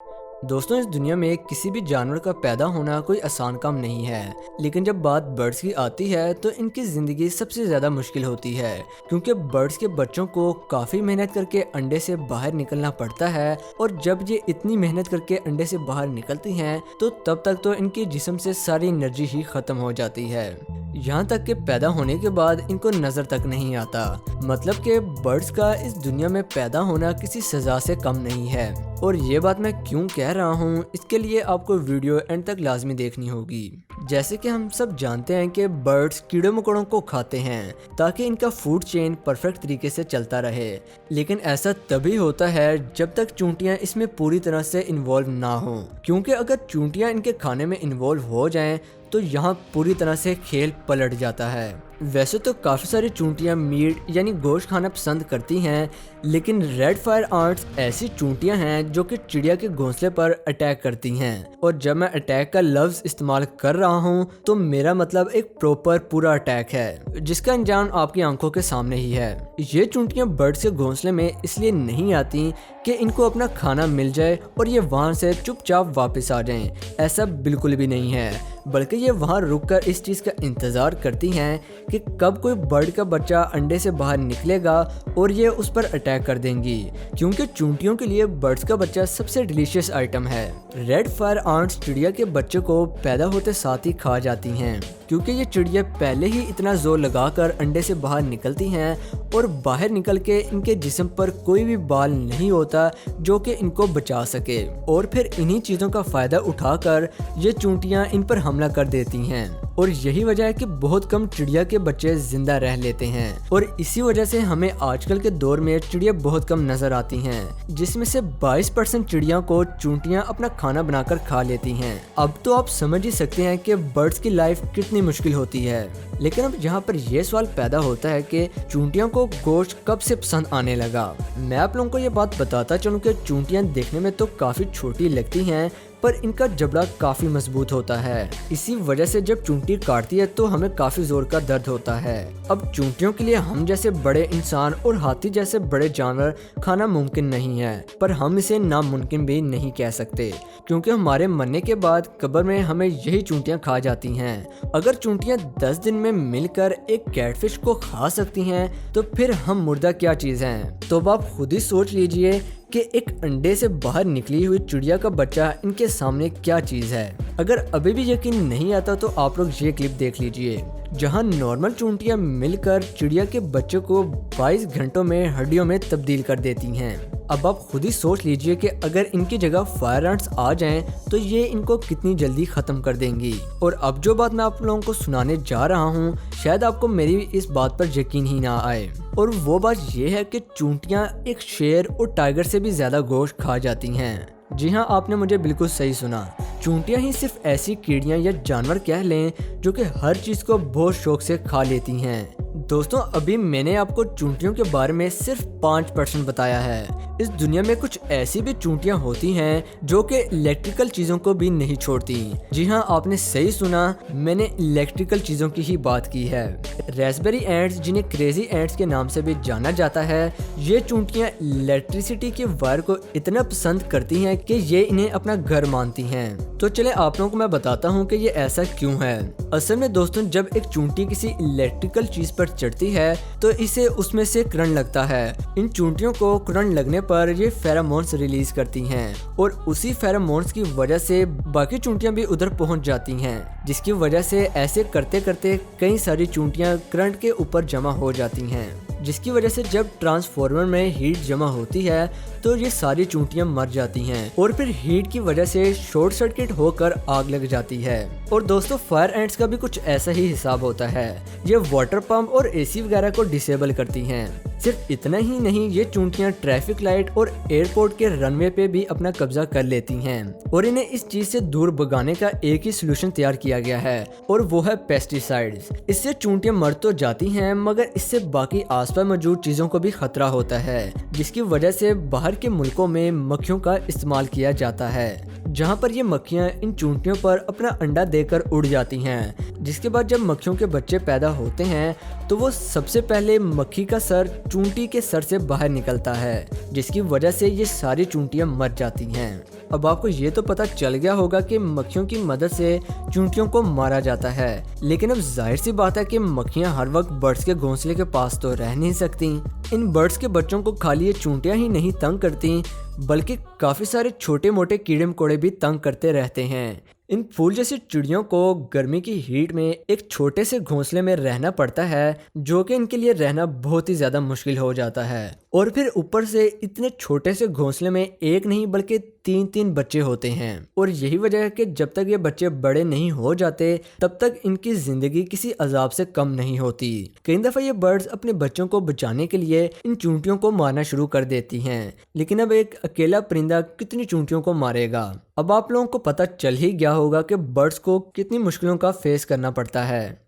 दोस्तों, इस दुनिया में किसी भी जानवर का पैदा होना कोई आसान काम नहीं है। लेकिन जब बात बर्ड्स की आती है तो इनकी ज़िंदगी सबसे ज़्यादा मुश्किल होती है, क्योंकि बर्ड्स के बच्चों को काफ़ी मेहनत करके अंडे से बाहर निकलना पड़ता है। और जब ये इतनी मेहनत करके अंडे से बाहर निकलती हैं तो तब तक तो इनके जिस्म से सारी एनर्जी ही ख़त्म हो जाती है। यहाँ तक कि पैदा होने के बाद इनको नज़र तक नहीं आता। मतलब कि बर्ड्स का इस दुनिया में पैदा होना किसी सज़ा से कम नहीं है। और ये बात मैं क्यों कह रहा हूँ, इसके लिए आपको वीडियो एंड तक लाजमी देखनी होगी। जैसे कि हम सब जानते हैं कि बर्ड्स कीड़े मकोड़ों को खाते हैं ताकि इनका फूड चेन परफेक्ट तरीके से चलता रहे। लेकिन ऐसा तभी होता है जब तक चूंटियां इसमें पूरी तरह से इन्वॉल्व ना हो, क्योंकि अगर चूंटियां इनके खाने में इन्वॉल्व हो जाएं तो यहाँ पूरी तरह से खेल पलट जाता है। वैसे तो काफ़ी सारी चूंटियां मीट यानी गोश्त खाना पसंद करती हैं, लेकिन रेड फायर आंट्स ऐसी चूंटियां हैं जो कि चिड़िया के घोंसले पर अटैक करती हैं। और जब मैं अटैक का लफ्ज़ इस्तेमाल कर रहा हूं तो मेरा मतलब एक प्रॉपर पूरा अटैक है, जिसका अंजाम आपकी आंखों के सामने ही है। ये चूंटियां बर्ड्स के घोंसले में इसलिए नहीं आती कि इनको अपना खाना मिल जाए और ये वहाँ से चुपचाप वापस आ जाएं। ऐसा बिल्कुल भी नहीं है, बल्कि ये वहाँ रुककर इस चीज़ का इंतज़ार करती हैं कि कब कोई बर्ड का बच्चा अंडे से बाहर निकलेगा और ये उस पर अटैक कर देंगी, क्योंकि चूंटियों के लिए बर्ड्स का बच्चा सबसे डिलीशियस आइटम है। रेड फायर आंट्स चिड़िया के बच्चे को पैदा होते साथ ही खा जाती हैं, क्योंकि ये चिड़िया पहले ही इतना जोर लगाकर अंडे से बाहर निकलती हैं और बाहर निकल के इनके जिस्म पर कोई भी बाल नहीं होता जो कि इनको बचा सके। और फिर इन्हीं चीज़ों का फ़ायदा उठाकर ये चूंटियाँ इन पर हमला कर देती हैं। और यही वजह है कि बहुत कम चिड़िया के बच्चे जिंदा रह लेते हैं। और इसी वजह से हमें आजकल के दौर में चिड़िया बहुत कम नजर आती हैं, जिसमें से 22% चिड़िया को चूंटियां अपना खाना बनाकर खा लेती हैं। अब तो आप समझ ही सकते हैं कि बर्ड्स की लाइफ कितनी मुश्किल होती है। लेकिन अब यहाँ पर यह सवाल पैदा होता है कि चूंटियों को गोश्त कब से पसंद आने लगा। मैं आप लोगों को ये बात बताता चलूँ कि चूंटियां देखने में तो काफ़ी छोटी लगती हैं, पर इनका जबड़ा काफ़ी मजबूत होता है। इसी वजह से जब चूंटी काटती है तो हमें काफ़ी जोर का दर्द होता है। अब चूंटियों के लिए हम जैसे बड़े इंसान और हाथी जैसे बड़े जानवर खाना मुमकिन नहीं है, पर हम इसे नामुमकिन भी नहीं कह सकते, क्योंकि हमारे मरने के बाद कब्र में हमें यही चूंटियां खा जाती हैं। अगर चूंटियां 10 दिन में मिलकर एक कैटफिश को खा सकती हैं तो फिर हम मुर्दा क्या चीज़ हैं। तो अब आप खुद ही सोच लीजिए कि एक अंडे से बाहर निकली हुई चिड़िया का बच्चा इनके सामने क्या चीज़ है। अगर अभी भी यकीन नहीं आता तो आप लोग ये क्लिप देख लीजिए, जहां नॉर्मल चूंटियां मिलकर चिड़िया के बच्चे को 22 घंटों में हड्डियों में तब्दील कर देती हैं। अब आप खुद ही सोच लीजिए कि अगर इनकी जगह फायर एंट्स आ जाएं तो ये इनको कितनी जल्दी ख़त्म कर देंगी। और अब जो बात मैं आप लोगों को सुनाने जा रहा हूँ, शायद आपको मेरी इस बात पर यकीन ही ना आए। और वो बात ये है कि चूंटियां एक शेर और टाइगर से भी ज़्यादा गोश्त खा जाती हैं। जी हाँ, आपने मुझे बिल्कुल सही सुना। चूंटियां ही सिर्फ ऐसी कीड़ियां या जानवर कह लें जो कि हर चीज़ को बहुत शौक से खा लेती हैं। दोस्तों, अभी मैंने आपको चूंटियों के बारे में सिर्फ 5% बताया है। इस दुनिया में कुछ ऐसी भी चूंटियां होती हैं जो कि इलेक्ट्रिकल चीज़ों को भी नहीं छोड़ती। जी हाँ, आपने सही सुना, मैंने इलेक्ट्रिकल चीज़ों की ही बात की है। रास्पबेरी एंट्स, जिन्हें क्रेजी एंट्स के नाम से भी जाना जाता है, ये चूंटियां इलेक्ट्रिसिटी के वायर को इतना पसंद करती हैं कि ये इन्हें अपना घर मानती हैं। तो चले आप लोगों को मैं बताता हूँ कि ये ऐसा क्यों है। असल में दोस्तों, जब एक चूंटी किसी इलेक्ट्रिकल चीज़ पर चढ़ती है तो इसे उसमें से करंट लगता है। इन चूंटियों को करंट लगने पर ये फेरोमोन्स रिलीज करती हैं और उसी फेरोमोन्स की वजह से बाकी चूंटियां भी उधर पहुंच जाती हैं, जिसकी वजह से ऐसे करते करते कई सारी चूंटियां करंट के ऊपर जमा हो जाती हैं, जिसकी वजह से जब ट्रांसफार्मर में हीट जमा होती है तो ये सारी चूंटियां मर जाती हैं और फिर हीट की वजह से शॉर्ट सर्किट होकर आग लग जाती है। और दोस्तों, फायर एंट्स का भी कुछ ऐसा ही हिसाब होता है। ये वाटर पंप और एसी वगैरह को डिसेबल करती हैं। सिर्फ इतना ही नहीं, ये चूंटियां ट्रैफिक लाइट और एयरपोर्ट के रनवे पे भी अपना कब्जा कर लेती हैं और इन्हें इस चीज से दूर भगाने का एक ही सोल्यूशन तैयार किया गया है, और वो है पेस्टिसाइड्स। इससे चूंटियां मर तो जाती हैं, मगर इससे बाकी आसपास मौजूद चीजों को भी खतरा होता है, जिसकी वजह से बाहर के मुल्कों में मक्खियों का इस्तेमाल किया जाता है, जहाँ पर ये मक्खियाँ इन चूंटियों पर अपना अंडा देकर उड़ जाती हैं। जिसके बाद जब मक्खियों के बच्चे पैदा होते हैं तो वो सबसे पहले मक्खी का सर चूंटी के सर से बाहर निकलता है, जिसकी वजह से ये सारी चूंटियां मर जाती हैं। अब आपको ये तो पता चल गया होगा कि मक्खियों की मदद से चूंटियों को मारा जाता है, लेकिन अब जाहिर सी बात है कि मक्खियां हर वक्त बर्ड्स के घोंसले के पास तो रह नहीं सकती। इन बर्ड्स के बच्चों को खाली ये चूंटियां ही नहीं तंग करती, बल्कि काफी सारे छोटे मोटे कीड़े मकोड़े भी तंग करते रहते हैं। इन फूल जैसी चिड़ियों को गर्मी की हीट में एक छोटे से घोंसले में रहना पड़ता है, जो कि इनके लिए रहना बहुत ही ज़्यादा मुश्किल हो जाता है। और फिर ऊपर से इतने छोटे से घोंसले में एक नहीं बल्कि 3-3 बच्चे होते हैं। और यही वजह है कि जब तक ये बच्चे बड़े नहीं हो जाते तब तक इनकी ज़िंदगी किसी अजाब से कम नहीं होती। कई दफ़ा ये बर्ड्स अपने बच्चों को बचाने के लिए इन चूंटियों को मारना शुरू कर देती हैं, लेकिन अब एक अकेला परिंदा कितनी चूंटियों को मारेगा। अब आप लोगों को पता चल ही गया होगा कि बर्ड्स को कितनी मुश्किलों का फेस करना पड़ता है।